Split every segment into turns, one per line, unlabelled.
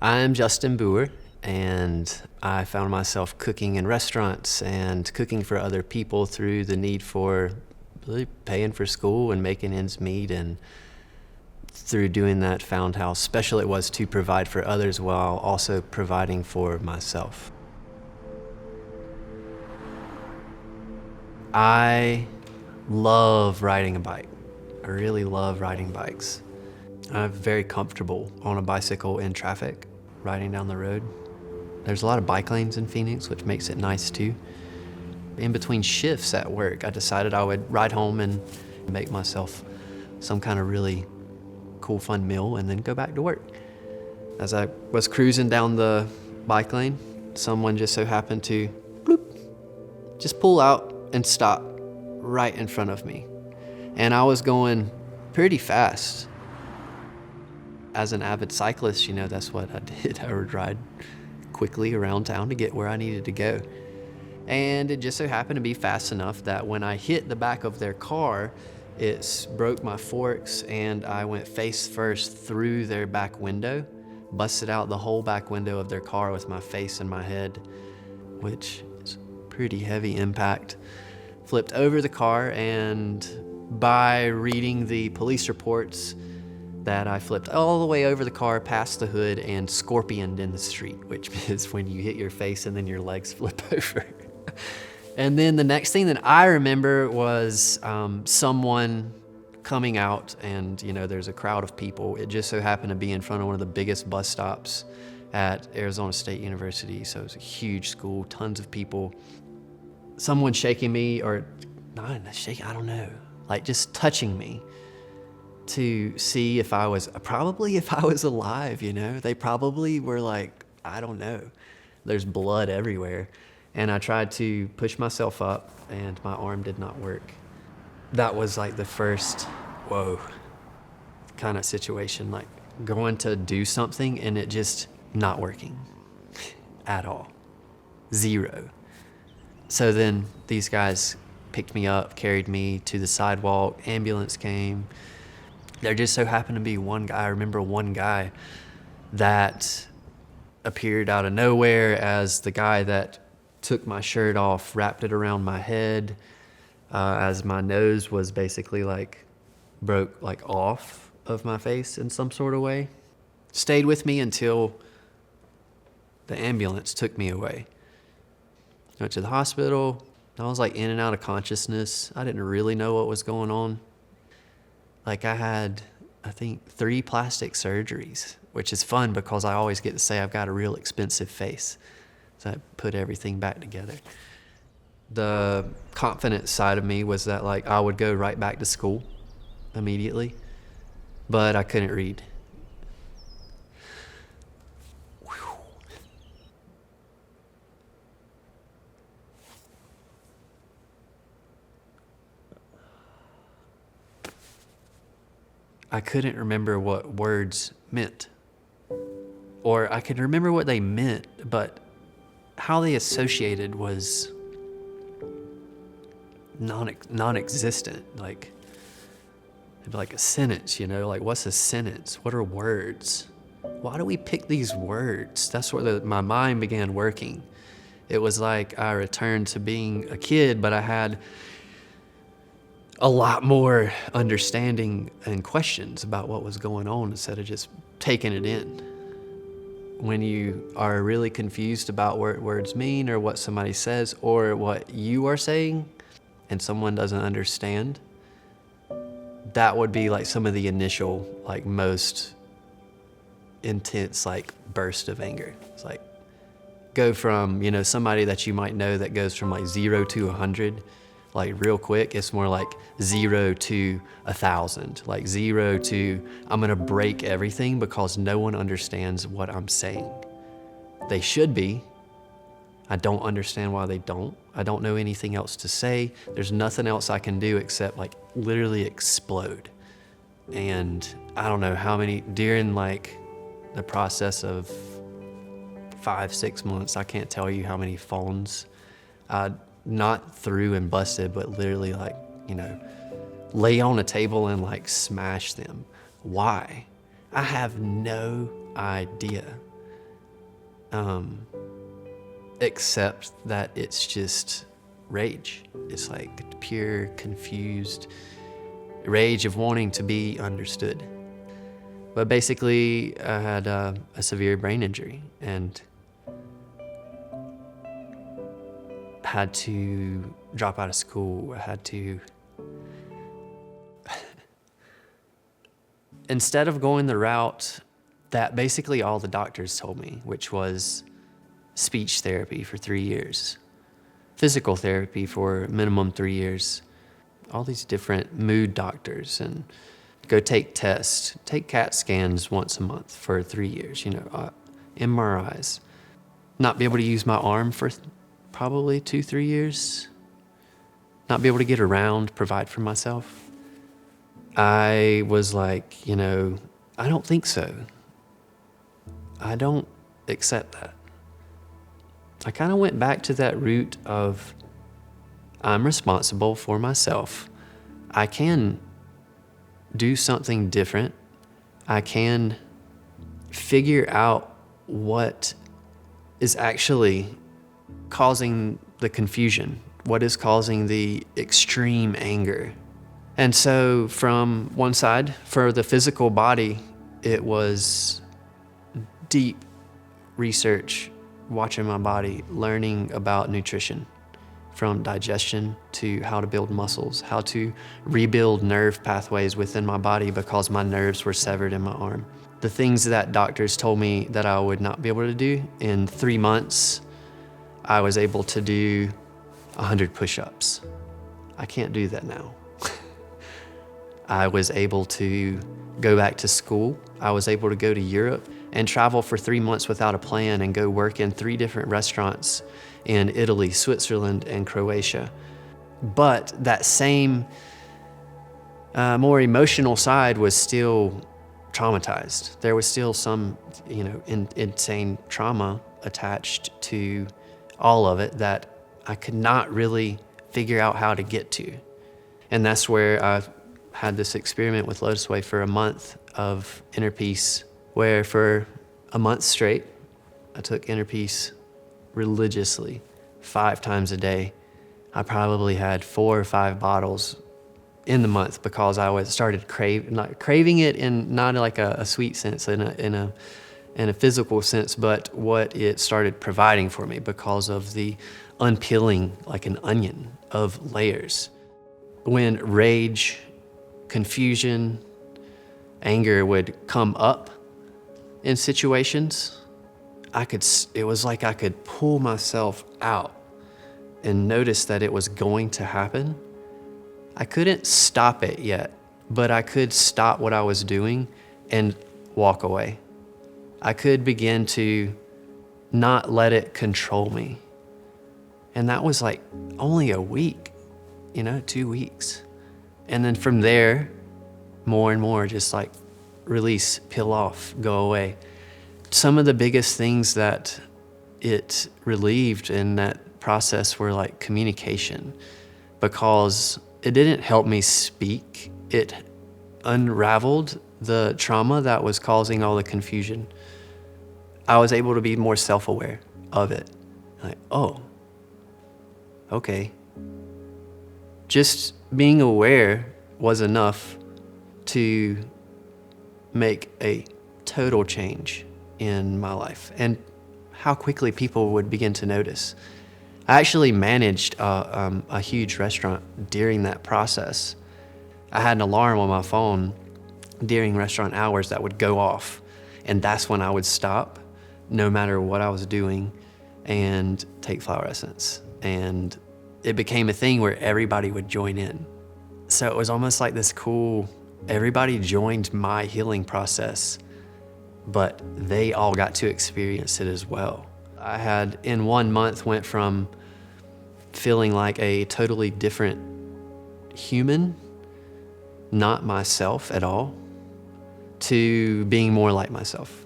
I'm Justin Booher, and I found myself cooking in restaurants and cooking for other people through the need for really paying for school and making ends meet, and through doing that found how special it was to provide for others while also providing for myself. I love riding a bike. I really love riding bikes. I'm very comfortable on a bicycle in traffic, riding down the road. There's a lot of bike lanes in Phoenix, which makes it nice too. In between shifts at work, I decided I would ride home and make myself some kind of really cool, fun meal and then go back to work. As I was cruising down the bike lane, someone just so happened to bloop, just pull out and stop right in front of me. And I was going pretty fast. As an avid cyclist, you know, that's what I did. I would ride quickly around town to get where I needed to go. And it just so happened to be fast enough that when I hit the back of their car, it broke my forks and I went face first through their back window, busted out the whole back window of their car with my face and my head, which is a pretty heavy impact. Flipped over the car, and by reading the police reports, that I flipped all the way over the car, past the hood, and scorpioned in the street, which is when you hit your face and then your legs flip over. And then the next thing that I remember was someone coming out, and you know, there's a crowd of people. It just so happened to be in front of one of the biggest bus stops at Arizona State University. So it's a huge school, tons of people. Someone shaking me, or not shaking, I don't know, like just touching me, to see if I was alive, you know? They probably were like, I don't know. There's blood everywhere. And I tried to push myself up and my arm did not work. That was like the first, whoa, kind of situation, like going to do something and it just not working at all, zero. So then these guys picked me up, carried me to the sidewalk, ambulance came. There just so happened to be one guy, I remember one guy that appeared out of nowhere as the guy that took my shirt off, wrapped it around my head, as my nose was basically like broke like off of my face in some sort of way. Stayed with me until the ambulance took me away. Went to the hospital. I was like in and out of consciousness. I didn't really know what was going on. Like I had, I think, 3 plastic surgeries, which is fun because I always get to say I've got a real expensive face. So I put everything back together. The confident side of me was that like I would go right back to school immediately, but I couldn't read. I couldn't remember what words meant. Or I could remember what they meant, but how they associated was non-existent. Like, it'd be like a sentence, you know? Like, what's a sentence? What are words? Why do we pick these words? That's where my mind began working. It was like I returned to being a kid, but I had a lot more understanding and questions about what was going on instead of just taking it in. When you are really confused about what words mean or what somebody says or what you are saying and someone doesn't understand, that would be like some of the initial, like most intense, like burst of anger. It's like go from, you know, somebody that you might know that goes from like 0 to 100, like real quick. It's more like 0 to 1,000, like 0 to I'm gonna break everything because no one understands what I'm saying. They should be. I don't understand why they don't. I don't know anything else to say. There's nothing else I can do except like literally explode. And I don't know how many, during like the process of 5-6 months, I can't tell you how many phones I not threw and busted, but literally like, you know, lay on a table and like smash them. Why? I have no idea. accept that it's just rage. It's like pure, confused rage of wanting to be understood. But basically, I had a severe brain injury and had to drop out of school. I had to, instead of going the route that basically all the doctors told me, which was speech therapy for 3 years, physical therapy for minimum 3 years, all these different mood doctors, and go take tests, take CAT scans once a month for 3 years, MRIs, not be able to use my arm for probably 2-3 years, not be able to get around, provide for myself. I was like, I don't think so. I don't accept that. I kind of went back to that root of I'm responsible for myself. I can do something different. I can figure out what is actually causing the confusion, what is causing the extreme anger. And so from one side, for the physical body, it was deep research, watching my body, learning about nutrition, from digestion to how to build muscles, how to rebuild nerve pathways within my body because my nerves were severed in my arm. The things that doctors told me that I would not be able to do, in 3 months, I was able to do 100 push-ups. I can't do that now. I was able to go back to school. I was able to go to Europe and travel for 3 months without a plan and go work in 3 different restaurants in Italy, Switzerland, and Croatia. But that same more emotional side was still traumatized. There was still some, insane trauma attached to all of it that I could not really figure out how to get to. And that's where I had this experiment with LOTUSWEI for a month of inner peace, where for a month straight, I took inner peace religiously, 5 times a day. I probably had 4 or 5 bottles in the month because I started craving it in not like a sweet sense, in a physical sense, but what it started providing for me because of the unpeeling like an onion of layers. When rage, confusion, anger would come up in situations, it was like I could pull myself out and notice that it was going to happen. I couldn't stop it yet, but I could stop what I was doing and walk away. I could begin to not let it control me. And that was like only a week, 2 weeks. And then from there, more and more, just like release, peel off, go away. Some of the biggest things that it relieved in that process were like communication, because it didn't help me speak. It unraveled the trauma that was causing all the confusion. I was able to be more self-aware of it. Like, oh, okay. Just being aware was enough to make a total change in my life, and how quickly people would begin to notice. I actually managed a huge restaurant during that process. I had an alarm on my phone during restaurant hours that would go off, and that's when I would stop, no matter what I was doing, and take flower essence. And it became a thing where everybody would join in. So it was almost like this cool, everybody joined my healing process, but they all got to experience it as well. I had, in 1 month, went from feeling like a totally different human, not myself at all, to being more like myself.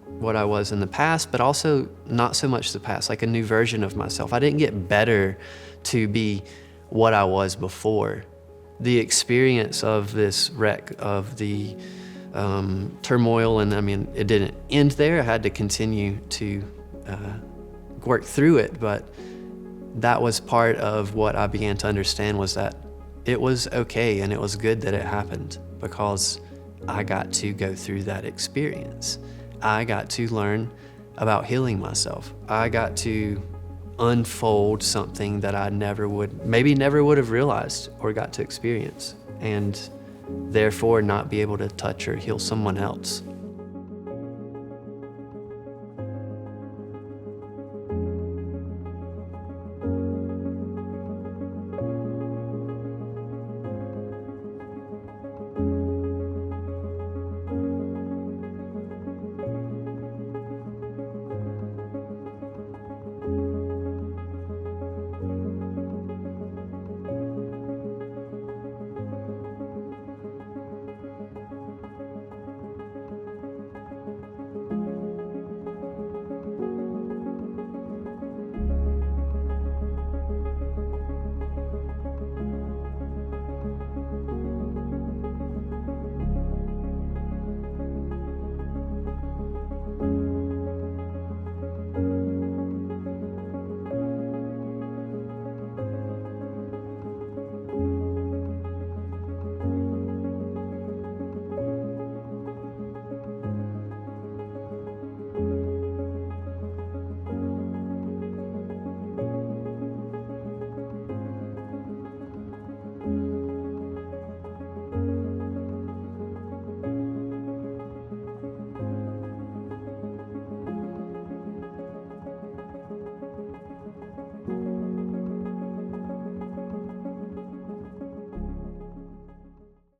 What I was in the past, but also not so much the past, like a new version of myself. I didn't get better to be what I was before. The experience of this wreck, of the turmoil, and it didn't end there. I had to continue to work through it. But that was part of what I began to understand, was that it was okay and it was good that it happened, because I got to go through that experience. I got to learn about healing myself. I got to unfold something that I never would have realized or got to experience, and therefore not be able to touch or heal someone else.